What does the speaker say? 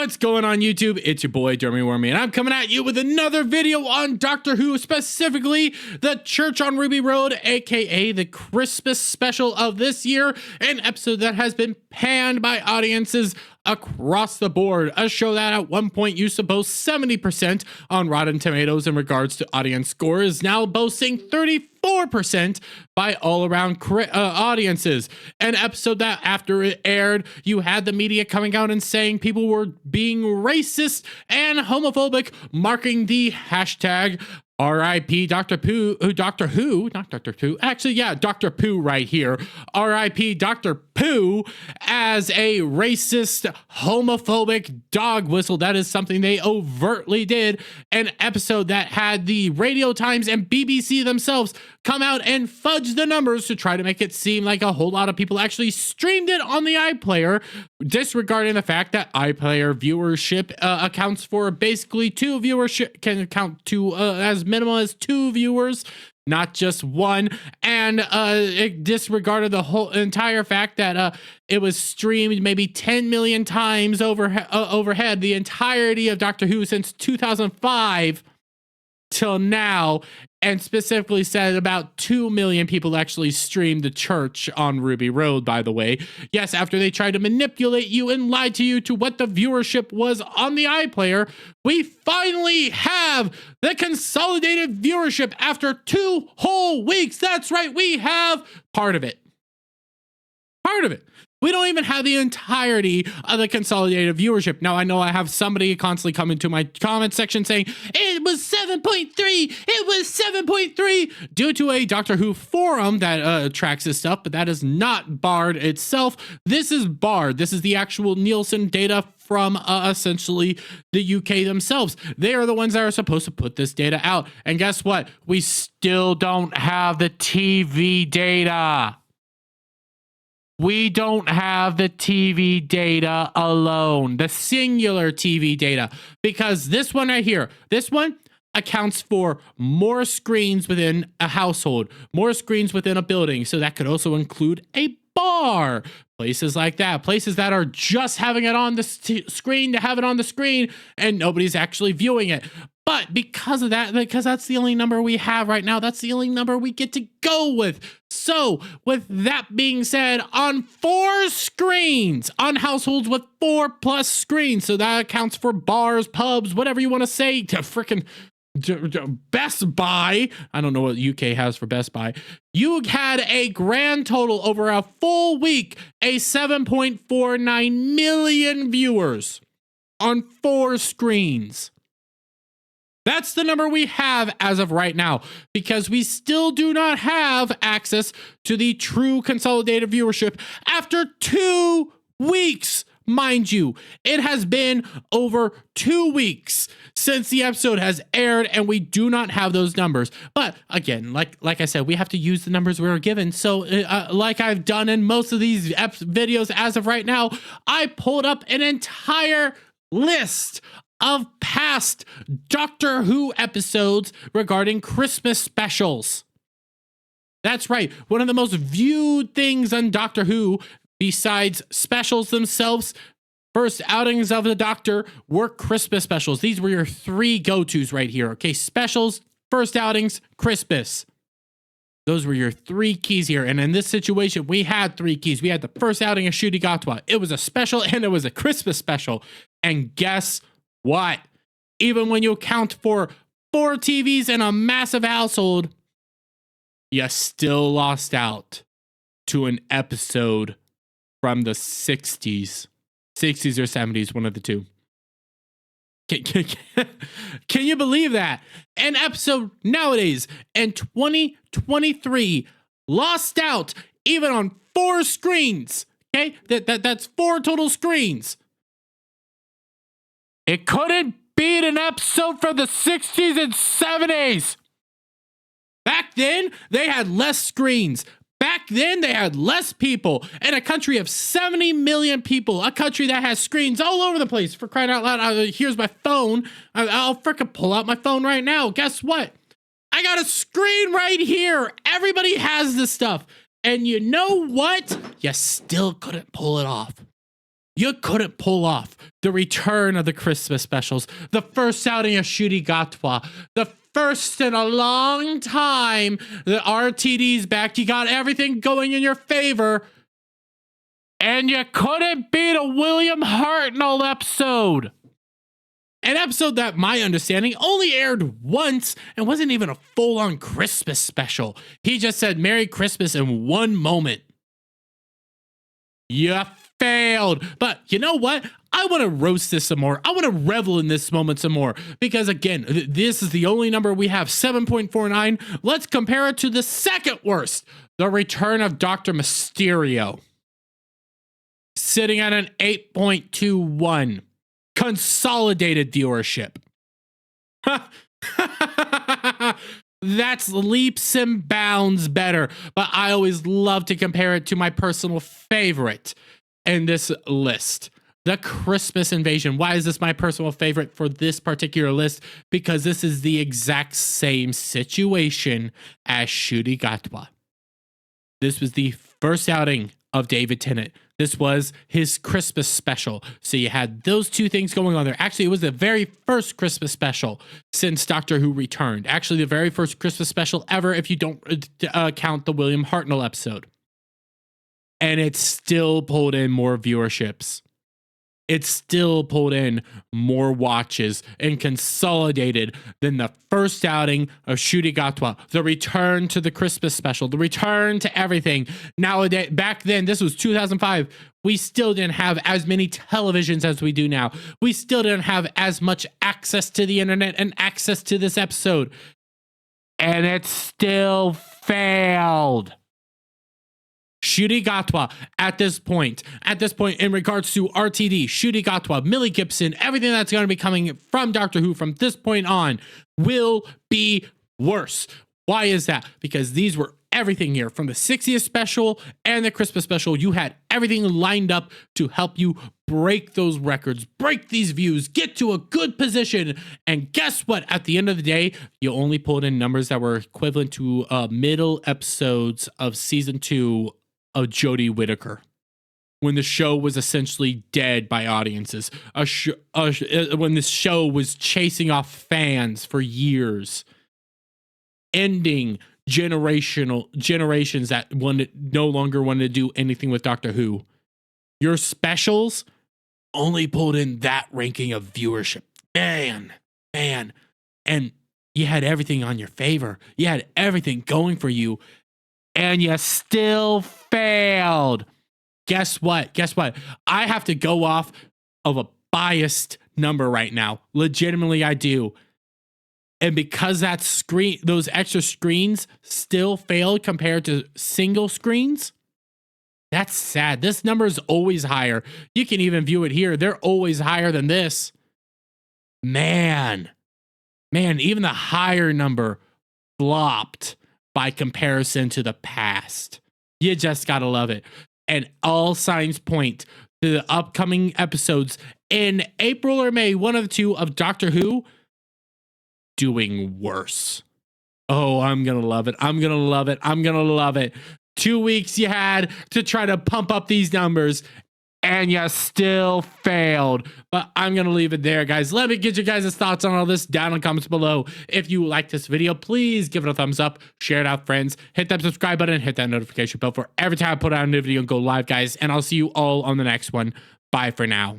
What's going on YouTube? It's your boy Jeremy Wormy, and I'm coming at you with another video on Doctor Who, specifically the Church on Ruby Road, aka the Christmas special of this year, an episode that has been panned by audiences across the board. A show that at one point used to boast 70% on Rotten Tomatoes in regards to audience score is now boasting 34% by all-around audiences. An episode that after it aired, you had the media coming out and saying people were being racist and homophobic, marking the hashtag R.I.P. Dr. Pooh, Doctor Who, not Dr. Pooh, actually, yeah, Dr. Pooh right here, R.I.P. Dr. Pooh, as a racist, homophobic dog whistle. That is something they overtly did. An episode that had the Radio Times and BBC themselves come out and fudge the numbers to try to make it seem like a whole lot of people actually streamed it on the iPlayer, disregarding the fact that iPlayer viewership accounts for basically can account to as minimal as 2 viewers, not just 1, and it disregarded the whole entire fact that it was streamed maybe 10 million times overhead the entirety of Doctor Who since 2005 till now, and specifically said about 2 million people actually streamed the Church on Ruby Road, by the way. Yes, after they tried to manipulate you and lie to you to what the viewership was on the iPlayer, we finally have the consolidated viewership after 2 whole weeks. That's right, we have part of it. Part of it. We don't even have the entirety of the consolidated viewership. Now, I know I have somebody constantly coming to my comment section saying, it was 7.3, it was 7.3, due to a Doctor Who forum that tracks this stuff, but that is not Bard itself. This is Bard. This is the actual Nielsen data from essentially the UK themselves. They are the ones that are supposed to put this data out. And guess what? We still don't have the TV data. We don't have the TV data alone, the singular TV data, because this one right here, this one accounts for more screens within a household, more screens within a building. So that could also include a bar, places like that, places that are just having it on the screen to have it on the screen and nobody's actually viewing it. But because of that, because that's the only number we have right now, that's the only number we get to go with. So with that being said, on 4 screens, on households with 4+ screens, so that accounts for bars, pubs, whatever you want to say, to frickin' Best Buy. I don't know what UK has for Best Buy. You had a grand total over a full week, a 7.49 million viewers on 4 screens. That's the number we have as of right now, because we still do not have access to the true consolidated viewership after 2 weeks. Mind you, it has been over 2 weeks since the episode has aired, and we do not have those numbers. But again, like I said, we have to use the numbers we were given. So like I've done in most of these videos as of right now, I pulled up an entire list of past Doctor Who episodes regarding Christmas specials. That's right, one of the most viewed things on Doctor Who, besides specials themselves, first outings of the Doctor, were Christmas specials. These were your 3 go-tos right here, okay? Specials, first outings, Christmas. Those were your 3 keys here. And in this situation, we had 3 keys. We had the first outing of Ncuti Gatwa. It was a special and it was a Christmas special. And guess what? Even when you account for 4 TVs in a massive household, you still lost out to an episode from the 60s. 60s or 70s, one of the two. Can you believe that? An episode nowadays in 2023 lost out even on 4 screens. Okay? That's 4 total screens. It couldn't beat an episode from the 60s and 70s. Back then, they had less screens. Back then, they had less people. In a country of 70 million people, a country that has screens all over the place, for crying out loud. Here's my phone. I'll frickin' pull out my phone right now. Guess what? I got a screen right here. Everybody has this stuff. And you know what? You still couldn't pull it off. You couldn't pull off the return of the Christmas specials, the first outing of Shuri Gatwa, the first in a long time. The RTD's back. You got everything going in your favor. And you couldn't beat a William Hartnell episode. An episode that, my understanding, only aired once and wasn't even a full-on Christmas special. He just said Merry Christmas in one moment. You failed. But you know what? I want to roast this some more. I want to revel in this moment some more. Because again, this is the only number we have, 7.49. Let's compare it to the second worst, the return of Dr. Mysterio. Sitting at an 8.21. Consolidated viewership. That's leaps and bounds better, but I always love to compare it to my personal favorite in this list, the Christmas Invasion. Why is this my personal favorite for this particular list? Because this is the exact same situation as Shuri Gatwa. This was the first outing of David Tennant. This was his Christmas special. So you had those two things going on there. Actually, it was the very first Christmas special since Doctor Who returned. Actually, the very first Christmas special ever if you don't count the William Hartnell episode. And it still pulled in more viewerships. It still pulled in more watches and consolidated than the first outing of Shuri Gatwa, the return to the Christmas special, the return to everything. Nowadays, back then, this was 2005, we still didn't have as many televisions as we do now. We still didn't have as much access to the internet and access to this episode. And it still failed. Shuri Gatwa at this point in regards to RTD, Shuri Gatwa, Millie Gibson, everything that's going to be coming from Doctor Who from this point on will be worse. Why is that? Because these were everything here from the 60th special and the Christmas special. You had everything lined up to help you break those records, break these views, get to a good position. And guess what? At the end of the day, you only pulled in numbers that were equivalent to middle episodes of season 2 of Jodie Whittaker, when the show was essentially dead by audiences, when this show was chasing off fans for years, ending generations that no longer wanted to do anything with Doctor Who. Your specials only pulled in that ranking of viewership. Man. And you had everything on your favor. You had everything going for you. And you still failed. Guess what? I have to go off of a biased number right now. Legitimately, I do. And because those extra screens still failed compared to single screens, that's sad. This number is always higher. You can even view it here. They're always higher than this. Man, even the higher number flopped by comparison to the past. You just gotta love it. And all signs point to the upcoming episodes in April or May, one of the two, of Doctor Who doing worse. Oh, I'm gonna love it. 2 weeks you had to try to pump up these numbers, and you still failed. But I'm going to leave it there, guys. Let me get you guys' thoughts on all this down in the comments below. If you like this video, please give it a thumbs up, share it out, friends. Hit that subscribe button, hit that notification bell for every time I put out a new video and go live, guys. And I'll see you all on the next one. Bye for now.